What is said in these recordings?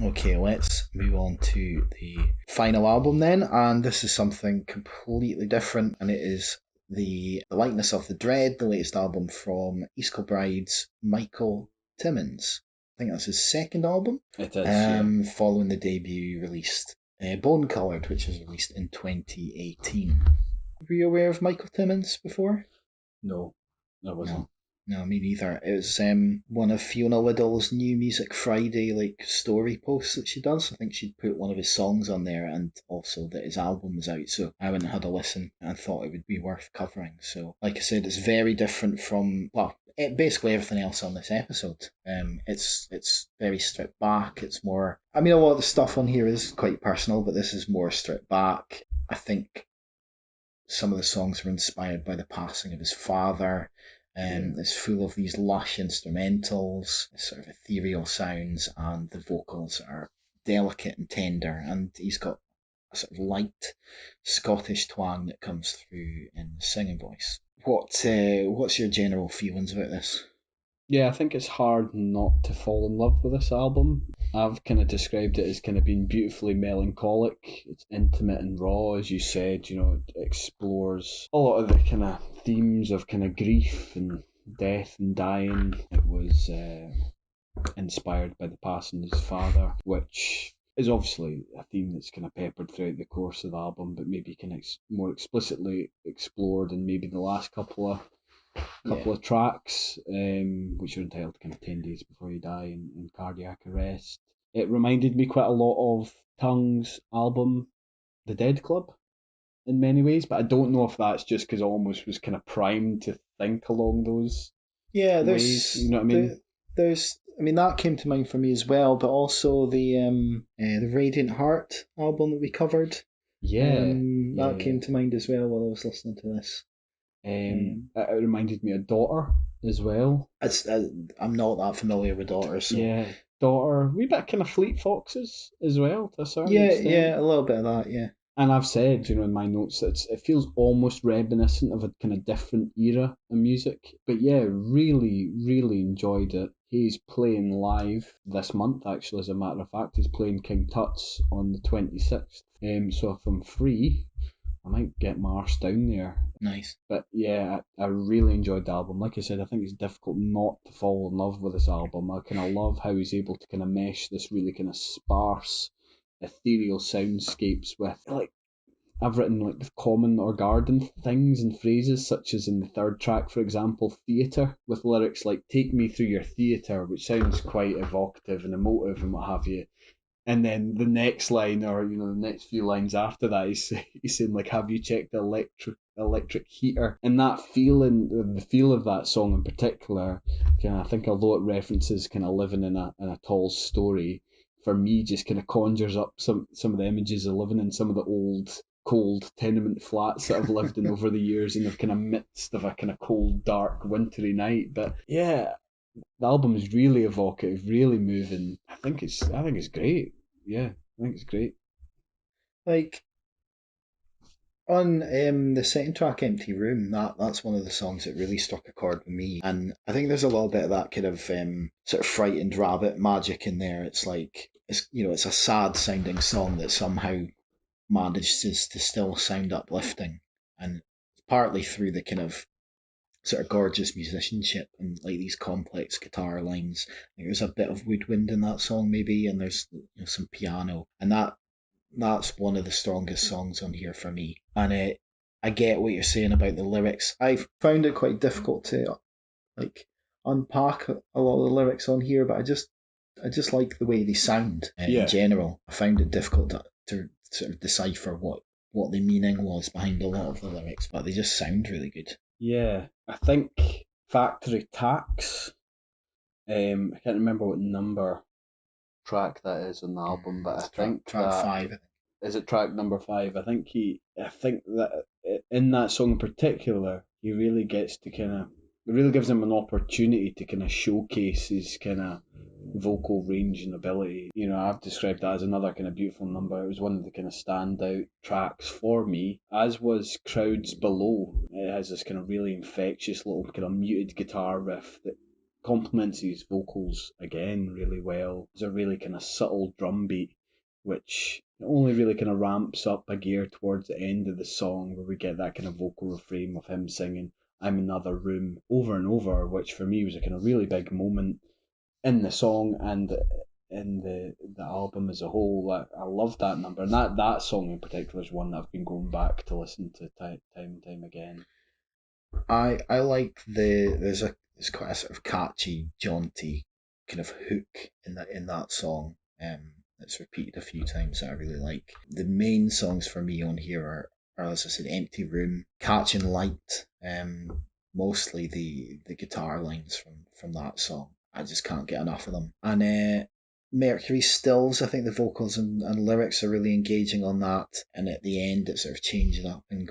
Okay, let's move on to the final album then, and this is something completely different, and it is the Lightness of the Dread, the latest album from East Kilbride's Michael Timmons. I think that's his second album, It is, yeah. following the debut released Bone Coloured, which was released in 2018. Were you aware of Michael Timmons before? No, I wasn't. No, no, me neither. It was one of Fiona Liddell's New Music Friday story posts that she does. I think she'd put one of his songs on there, and also that his album was out. So I went and had a listen and thought it would be worth covering. So, like I said, it's very different from basically everything else on this episode. It's very stripped back. It's more. I mean, a lot of the stuff on here is quite personal, but this is more stripped back. I think some of the songs were inspired by the passing of his father. Yeah. It's full of these lush instrumentals, sort of ethereal sounds, and the vocals are delicate and tender. And he's got a sort of light Scottish twang that comes through in the singing voice. What's your general feelings about this? Yeah, I think it's hard not to fall in love with this album. I've kind of described it as kind of being beautifully melancholic. It's intimate and raw, as you said. It explores a lot of the kind of themes of kind of grief and death and dying. It was inspired by the passing of his father, which is obviously a theme that's kind of peppered throughout the course of the album, but maybe kind of more explicitly explored in maybe the last Yeah, couple of tracks, which are entitled kind of 10 Days Before You Die and Cardiac Arrest. It reminded me quite a lot of Tongue's album, The Dead Club, in many ways, but I don't know if that's just because I almost was kind of primed to think along those yeah. ways. You know what I mean? There's. I mean, that came to mind for me as well, but also the Radiant Heart album that we covered. Yeah, That yeah. came to mind as well while I was listening to this. Um, It reminded me of Daughter as well. it's, I'm not that familiar with Daughter, so Yeah, Daughter, wee bit kind of Fleet Foxes as well to a certain yeah, extent. yeah, a little bit of that, yeah. And I've said, in my notes that it feels almost reminiscent of a kind of different era of music. But yeah, really, really enjoyed it. He's playing live this month, actually, as a matter of fact. He's playing King Tut's on the 26th. So if I'm free, I might get my arse down there. Nice. But yeah, I really enjoyed the album. Like I said, I think it's difficult not to fall in love with this album. I kind of love how he's able to kind of mesh this really kind of sparse, ethereal soundscapes with like I've written like with common or garden things and phrases, such as in the third track, for example, theatre, with lyrics like "Take me through your theatre," which sounds quite evocative and emotive and what have you. And then the next line, or the next few lines after that, he's saying like, "Have you checked the electric heater?" And that feeling, the feel of that song in particular, I think although it references kind of living in a tall story, for me just kind of conjures up some of the images of living in some of the old cold tenement flats that I've lived in over the years in the kind of midst of a kind of cold, dark, wintry night. But yeah, the album is really evocative, really moving. I think it's great. Yeah, I think it's great. Like on the second track, "Empty Room," that's one of the songs that really struck a chord with me, and I think there's a little bit of that kind of sort of frightened rabbit magic in there. It's like it's a sad sounding song that somehow manages to still sound uplifting, and partly through the kind of sort of gorgeous musicianship and like these complex guitar lines. I think there's a bit of woodwind in that song maybe, and there's some piano, and that's one of the strongest songs on here for me. And I get what you're saying about the lyrics. I've found it quite difficult to like unpack a lot of the lyrics on here, but I just like the way they sound in Yeah, general. I found it difficult to sort of decipher what the meaning was behind a lot of the lyrics, but they just sound really good. yeah. I think Factory Tax. I can't remember what number track that is on the album, but I It's think track that five. is it track number five. I think that in that song in particular, he really gets to kind of, it really gives him an opportunity to kind of showcase his kind of vocal range and ability. I've described that as another kind of beautiful number. It was one of the kind of standout tracks for me, as was Crowds Below. It has this kind of really infectious little kind of muted guitar riff that complements his vocals again really well. There's a really kind of subtle drum beat, which only really kind of ramps up a gear towards the end of the song, where we get that kind of vocal refrain of him singing "I'm Another Room" over and over, which for me was a kind of really big moment in the song and in the album as a whole. I love that number, and that song in particular is one that I've been going back to listen to time and time again. I like there's quite a sort of catchy, jaunty kind of hook in that song. It's repeated a few times that I really like. The main songs for me on here are as I said, Empty Room, Catching Light. Mostly the guitar lines from that song. I just can't get enough of them. And Mercury Stills, I think the vocals and lyrics are really engaging on that. And at the end, it sort of changes up and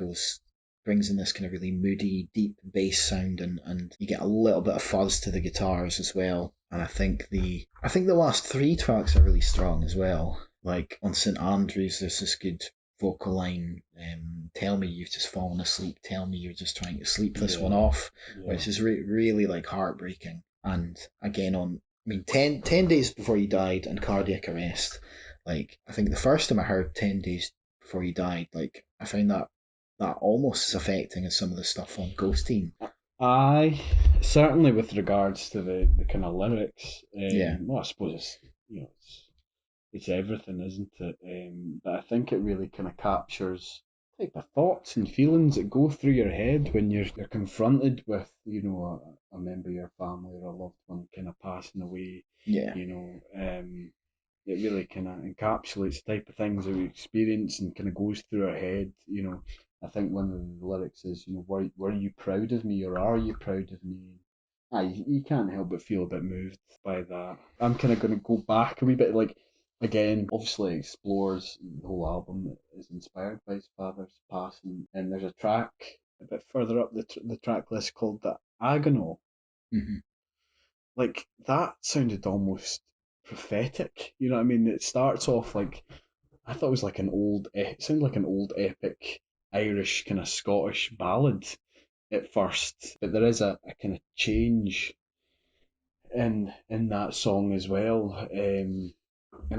brings in this kind of really moody, deep bass sound, and you get a little bit of fuzz to the guitars as well. And I think the last three tracks are really strong as well. Like on St Andrews, there's this good vocal line, "Tell me you've just fallen asleep. Tell me you're just trying to sleep this one Yeah, off," yeah. which is really like heartbreaking. And again, I mean, 10 days before he died and cardiac arrest. Like I think the first time I heard 10 days before he died, like I found that almost as affecting as some of the stuff on Ghost Team. I certainly with regards to the kind of lyrics, Yeah. well, I suppose it's everything, isn't it? But I think it really kind of captures like the thoughts and feelings that go through your head when you're confronted with a member of your family or a loved one kind of passing away. Yeah. You know, it really kind of encapsulates the type of things that we experience and kind of goes through our head. I think one of the lyrics is, were you proud of me or are you proud of me? You can't help but feel a bit moved by that. I'm kind of going to go back a wee bit, like, again, obviously explores the whole album is inspired by his father's passing, and there's a track a bit further up the track list called the Agonal. Hmm. Like that sounded almost prophetic. You know what I mean? It starts off like I thought it was like it sounded like an old epic Irish kind of Scottish ballad at first, but there is a kind of change in that song as well. And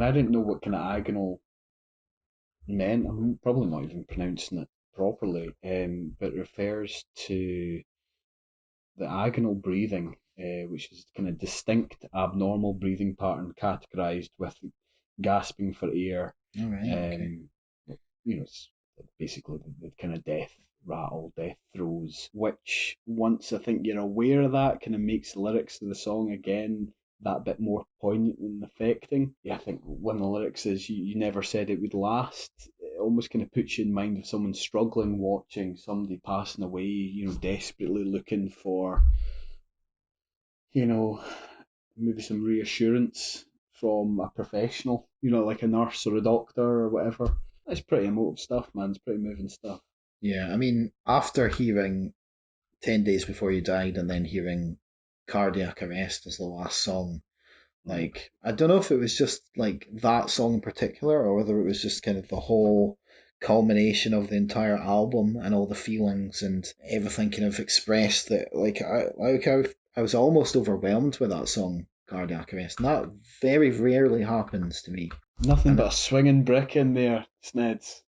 I didn't know what kind of agonal meant. I'm probably not even pronouncing it properly, but it refers to the agonal breathing, which is kind of distinct abnormal breathing pattern categorized with gasping for air. All right. Okay. Um, it's basically the kind of death rattle, death throes, which once I think you're aware of that, kind of makes the lyrics of the song again that bit more poignant and affecting. Yeah, I think one of the lyrics is you never said it would last. It almost kind of puts you in mind of someone struggling watching somebody passing away, desperately looking for, you know, maybe some reassurance from a professional, like a nurse or a doctor or whatever. It's pretty emotive stuff, man. It's pretty moving stuff. Yeah. I mean, after hearing 10 days before you died and then hearing cardiac arrest as the last song, Mm. like I don't know if it was just like that song in particular or whether it was just kind of the whole culmination of the entire album and all the feelings and everything kind of expressed that I was almost overwhelmed with that song cardiac arrest, and that very rarely happens to me. Nothing And but a swinging brick in there, Sneds.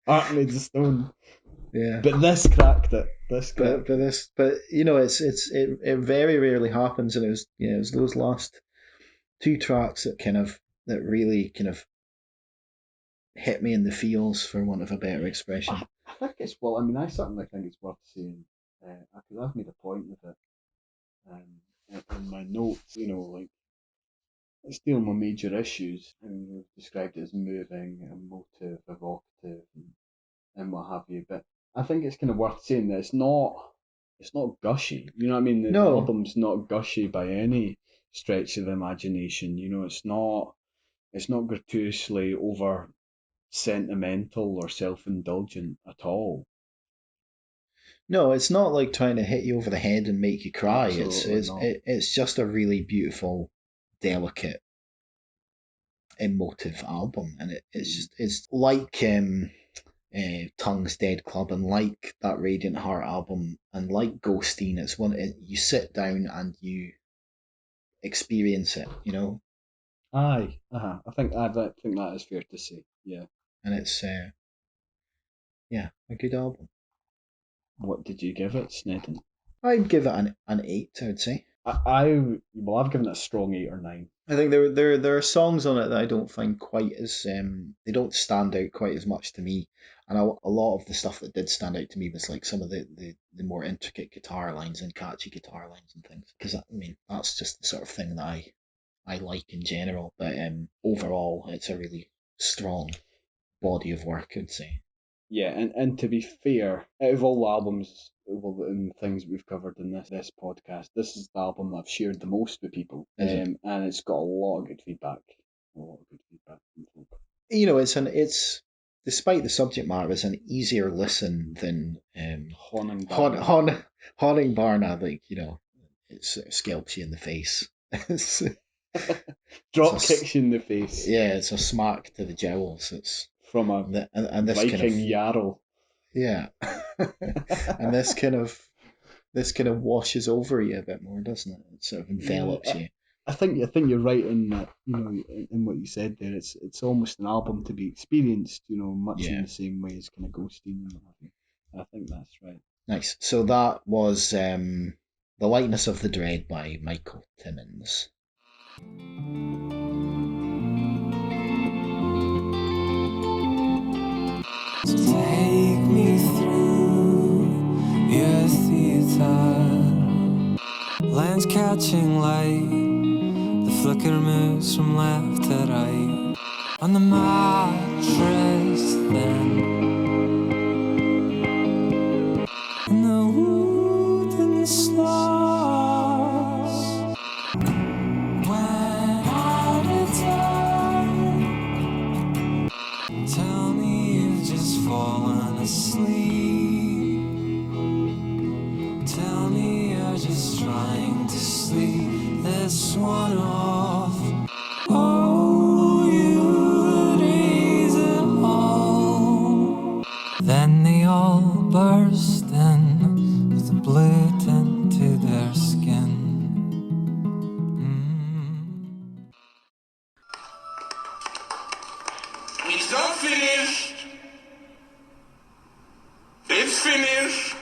Art made of stone. yeah, But this cracked it. This cracked it. but it very rarely happens, and it was those last two tracks that really kind of hit me in the feels, for want of a better expression. I think well, I mean, I certainly think it's worth saying, because I've made a point of it in my notes, like it's dealing with major issues. I mean, we've described it as moving, emotive, evocative, and what have you. But I think it's kind of worth saying that it's not gushy. You know what I mean? The No, album's not gushy by any stretch of the imagination. It's not gratuitously over sentimental or self indulgent at all. no, it's not like trying to hit you over the head and make you cry. Absolutely not. It's just a really beautiful, delicate, emotive album, and it's Mm. just it's like Tongue's Dead Club, and like that Radiant Heart album, and like Ghosteen, it's one you sit down and you experience it, Aye, I think that is fair to say. Yeah. and it's yeah, a good album. What did you give it, Snedden? I'd give it an eight, I would say. Well, I've given it a strong 8 or 9. I think there are songs on it that I don't find quite as they don't stand out quite as much to me, and a lot of the stuff that did stand out to me was like some of the more intricate guitar lines and catchy guitar lines and things. Because I mean that's just the sort of thing that I like in general. But overall, it's a really strong body of work, I'd say. Yeah, and to be fair, out of all the albums and things we've covered in this podcast, this is the album that I've shared the most with people, Is it? and it's got a lot of good feedback. A lot of good feedback from folk. It's despite the subject matter, it's an easier listen than Honing Barna. Haunting Barna. Like it sort of scalps you in the face. it's, it's a Drop kicks you in the face yeah, it's a smack to the jowls. It's from a and this kind of Viking Jarl. yeah, and this kind of washes over you a bit more, doesn't it? It sort of Yeah, envelops you. I think you're right in that. In what you said there, it's almost an album to be experienced. Much in Yeah, the same way as kind of Ghosteen and what have you. I think that's right. nice. So that was the Lightness of the Dread by Michael Timmons. Take me through your theater. Lens catching light. The flicker moves from left to right. On the mattress then. In the wooden slots. When I return, tell me you've just fallen asleep. Tell me you're just trying to sleep this one off. Oh, you raise it all. Then they all burst in with a blue tint to their skin. It's not finished. It's finished.